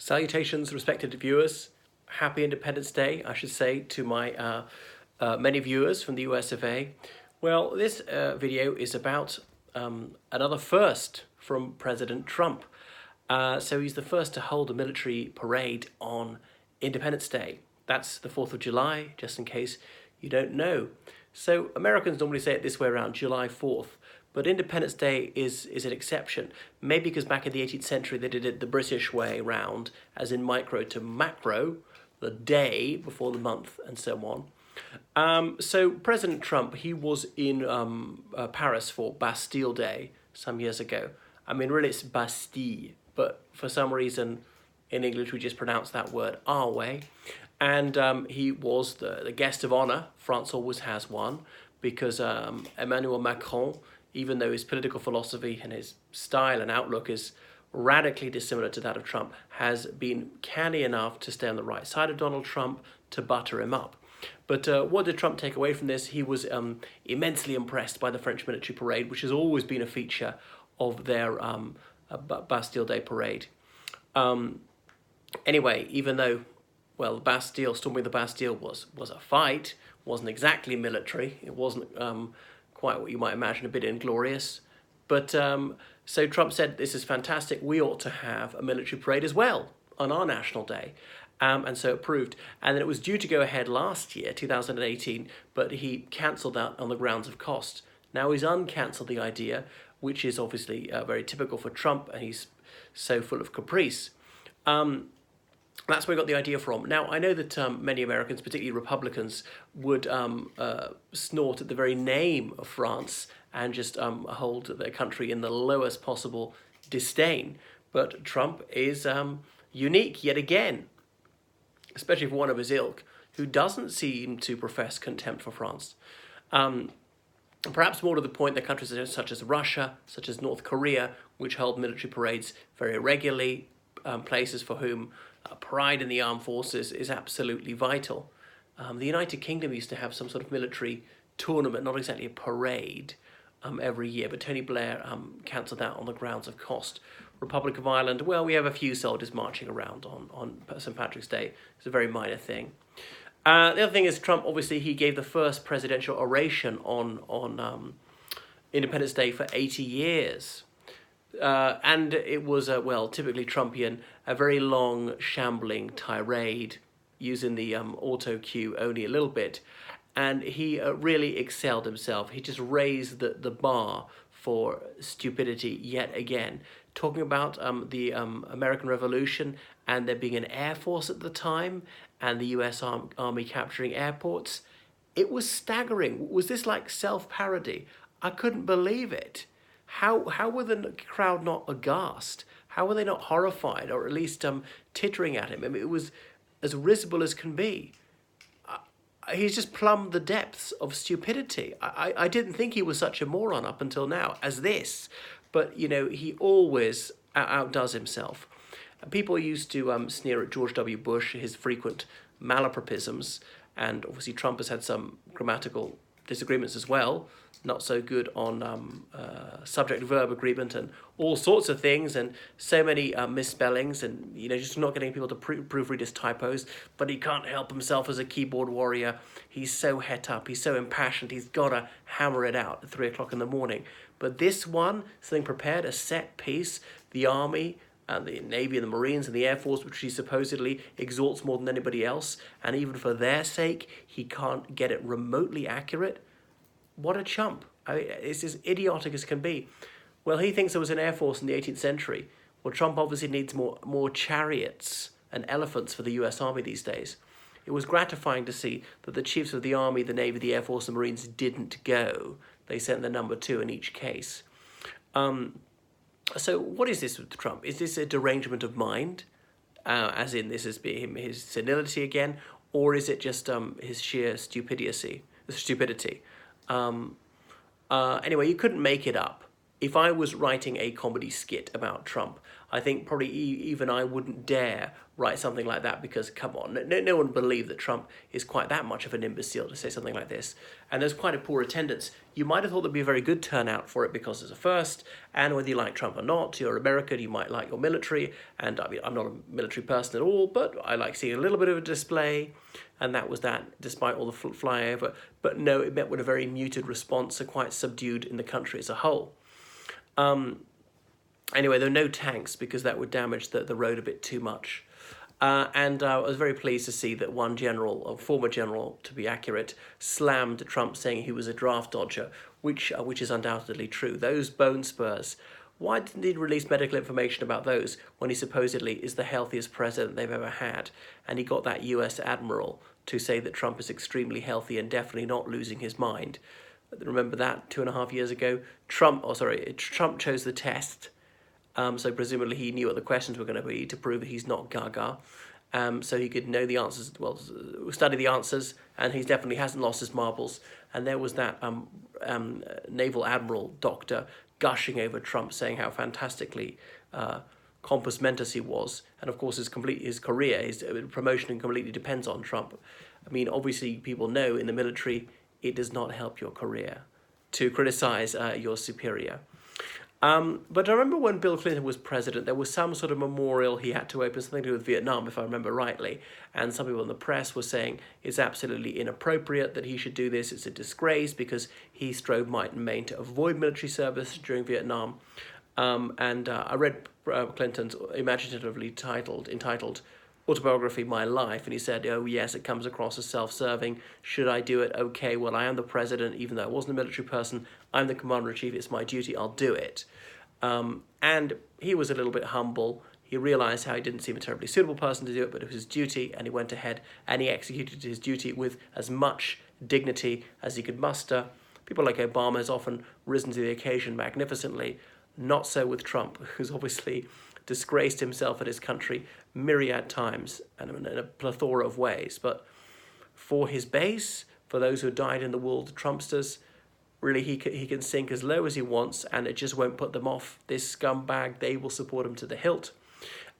Salutations, respected viewers. Happy Independence Day, I should say, to my many viewers from the US of A. Well, this video is about another first from President Trump. So he's the first to hold a military parade on Independence Day. That's the 4th of July, just in case you don't know. So Americans normally say it this way around, July 4th. But Independence Day is an exception. Maybe because back in the 18th century they did it the British way round, as in micro to macro, the day before the month and so on. So President Trump, he was in Paris for Bastille Day some years ago. I mean, really it's Bastille, but for some reason in English we just pronounce that word our way. And he was the guest of honor. France always has one, because Emmanuel Macron, even though his political philosophy and his style and outlook is radically dissimilar to that of Trump, has been canny enough to stay on the right side of Donald Trump to butter him up. But what did Trump take away from this? He was immensely impressed by the French military parade, which has always been a feature of their Bastille Day parade. Anyway, even though, well, storming the Bastille was a fight, wasn't exactly military, it wasn't quite what you might imagine, a bit inglorious. But so Trump said, this is fantastic, we ought to have a military parade as well on our national day. And so it proved. And then it was due to go ahead last year, 2018, but he cancelled that on the grounds of cost. Now he's uncancelled the idea, which is obviously very typical for Trump, and he's so full of caprice. That's where we got the idea from. Now, I know that many Americans, particularly Republicans, would snort at the very name of France and just hold their country in the lowest possible disdain. But Trump is unique yet again, especially for one of his ilk, who doesn't seem to profess contempt for France. Perhaps more to the point, there are countries such as Russia, such as North Korea, which hold military parades very regularly, places for whom pride in the armed forces is absolutely vital. The United Kingdom used to have some sort of military tournament, not exactly a parade, every year, but Tony Blair cancelled that on the grounds of cost. Republic of Ireland, well, we have a few soldiers marching around on St. Patrick's Day. It's a very minor thing. The other thing is Trump, obviously, he gave the first presidential oration on Independence Day for 80 years. And it was, well, typically Trumpian, a very long, shambling tirade using the auto cue only a little bit. And he really excelled himself. He just raised the bar for stupidity yet again. Talking about the American Revolution and there being an air force at the time and the US Army capturing airports. It was staggering. Was this like self-parody? I couldn't believe it. How were the crowd not aghast? How were they not horrified, or at least tittering at him? I mean, it was as risible as can be. He's just plumbed the depths of stupidity. I didn't think he was such a moron up until now as this, but you know, he always outdoes himself. People used to sneer at George W. Bush, his frequent malapropisms, and obviously Trump has had some grammatical disagreements as well, not so good on subject-verb agreement and all sorts of things, and so many misspellings, and you know, just not getting people to proofread his typos. But he can't help himself as a keyboard warrior. He's so het up, he's so impassioned, he's got to hammer it out at 3 o'clock in the morning. But this one, something prepared, a set piece, the Army and the Navy and the Marines and the Air Force, which he supposedly exalts more than anybody else, and even for their sake, he can't get it remotely accurate. What a chump. I mean, it's as idiotic as can be. Well, he thinks there was an air force in the 18th century. Well, Trump obviously needs more chariots and elephants for the US Army these days. It was gratifying to see that the chiefs of the Army, the Navy, the Air Force, and Marines didn't go. They sent the number 2 in each case. So what is this with Trump? Is this a derangement of mind, as in this is his senility again, or is it just his sheer stupidity? Anyway, you couldn't make it up. if I was writing a comedy skit about Trump, I think probably even I wouldn't dare write something like that, because come on, no one would believe that Trump is quite that much of an imbecile to say something like this. And there's quite a poor attendance. You might have thought there'd be a very good turnout for it because it's a first, and whether you like Trump or not, you're American, you might like your military, and I mean, I'm not a military person at all, but I like seeing a little bit of a display, and that was that, despite all the flyover. But no, it met with a very muted response, so quite subdued in the country as a whole. Anyway, there were no tanks because that would damage the road a bit too much. And I was very pleased to see that one general, or former general to be accurate, slammed Trump, saying he was a draft dodger, which is undoubtedly true. Those bone spurs, why didn't he release medical information about those when he supposedly is the healthiest president they've ever had? And he got that US admiral to say that Trump is extremely healthy and definitely not losing his mind. Remember that 2.5 years ago? Trump chose the test. So presumably he knew what the questions were going to be to prove that he's not gaga. So he could know the answers, well, study the answers, and he definitely hasn't lost his marbles. And there was that naval admiral doctor gushing over Trump, saying how fantastically compos mentis he was. And of course his career, his promotion completely depends on Trump. I mean, obviously people know in the military it does not help your career to criticize your superior. But I remember when Bill Clinton was president, there was some sort of memorial he had to open, something to do with Vietnam, if I remember rightly. And some people in the press were saying it's absolutely inappropriate that he should do this. It's a disgrace because he strove might and main to avoid military service during Vietnam. I read Clinton's imaginatively entitled autobiography, My Life, and he said, oh yes, it comes across as self-serving. Should I do it? Okay, well, I am the president, even though I wasn't a military person. I'm the commander-in-chief, it's my duty, I'll do it. And he was a little bit humble. He realized how he didn't seem a terribly suitable person to do it, but it was his duty, and he went ahead and he executed his duty with as much dignity as he could muster. People like Obama has often risen to the occasion magnificently. Not so with Trump, who's obviously disgraced himself and his country myriad times and in a plethora of ways. But for his base, for those who died in the war, the Trumpsters, really he can sink as low as he wants, and it just won't put them off. This scumbag, they will support him to the hilt.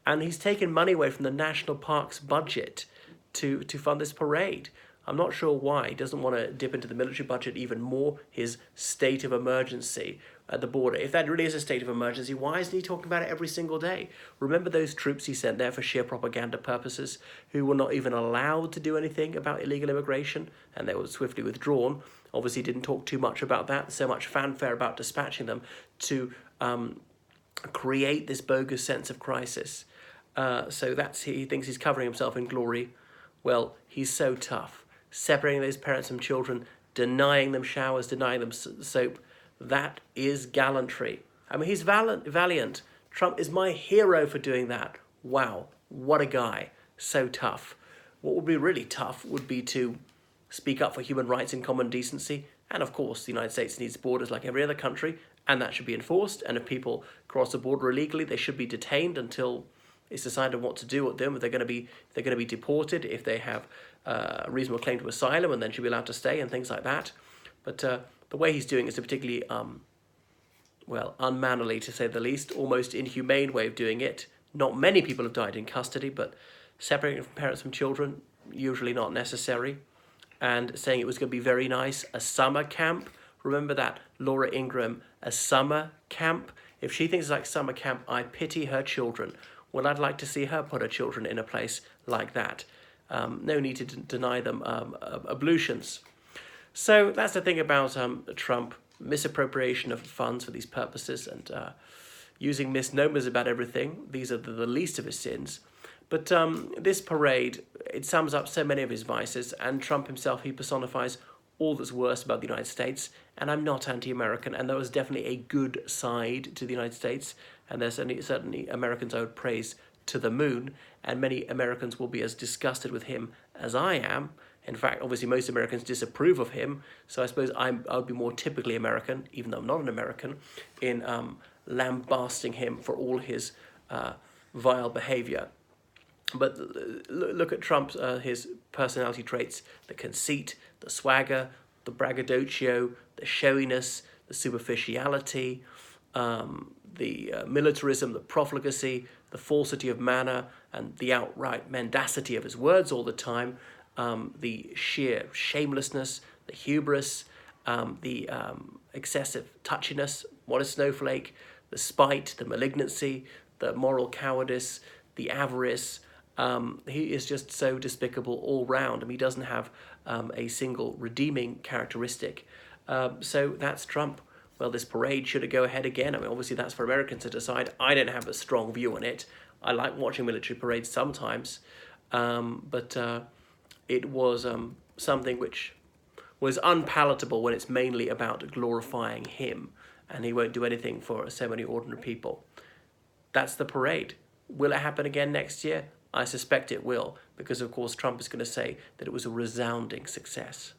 And he's taken money away from the national parks budget to fund this parade. I'm not sure why. He doesn't want to dip into the military budget even more, his state of emergency at the border. If that really is a state of emergency, why isn't he talking about it every single day? Remember those troops he sent there for sheer propaganda purposes, who were not even allowed to do anything about illegal immigration, and they were swiftly withdrawn. Obviously didn't talk too much about that, so much fanfare about dispatching them to create this bogus sense of crisis. So he thinks he's covering himself in glory. Well, he's so tough. Separating those parents from children, denying them showers, denying them soap, that is gallantry. I mean, he's valiant. Trump is my hero for doing that. Wow, what a guy. So tough. What would be really tough would be to speak up for human rights and common decency. And of course, the United States needs borders like every other country, and that should be enforced. And if people cross the border illegally, they should be detained until it's decided what to do with them. If they're going to be deported, if they have a reasonable claim to asylum, and then should be allowed to stay and things like that. But the way he's doing is a particularly, unmannerly to say the least, almost inhumane way of doing it. Not many people have died in custody, but separating parents from children, usually not necessary. And saying it was going to be very nice, a summer camp. Remember that, Laura Ingraham, a summer camp? If she thinks it's like summer camp, I pity her children. Well, I'd like to see her put her children in a place like that. No need to deny them ablutions. So that's the thing about Trump, misappropriation of funds for these purposes and using misnomers about everything. These are the least of his sins. But this parade, it sums up so many of his vices, and Trump himself, he personifies all that's worst about the United States. And I'm not anti-American, and there was definitely a good side to the United States, and there's certainly Americans I would praise to the moon, and many Americans will be as disgusted with him as I am. In fact, obviously most Americans disapprove of him, so I suppose I would be more typically American, even though I'm not an American, in lambasting him for all his vile behavior. But look at Trump's his personality traits: the conceit, the swagger, the braggadocio, the showiness, the superficiality, the militarism, the profligacy, the falsity of manner, and the outright mendacity of his words all the time, the sheer shamelessness, the hubris, the excessive touchiness, what a snowflake, the spite, the malignancy, the moral cowardice, the avarice. He is just so despicable all round. I mean, he doesn't have a single redeeming characteristic. So that's Trump. Well, this parade should it go ahead again? I mean, obviously that's for Americans to decide. I don't have a strong view on it. I like watching military parades sometimes, but it was something which was unpalatable when it's mainly about glorifying him, and he won't do anything for so many ordinary people. That's the parade. Will it happen again next year? I suspect it will, because of course Trump is going to say that it was a resounding success.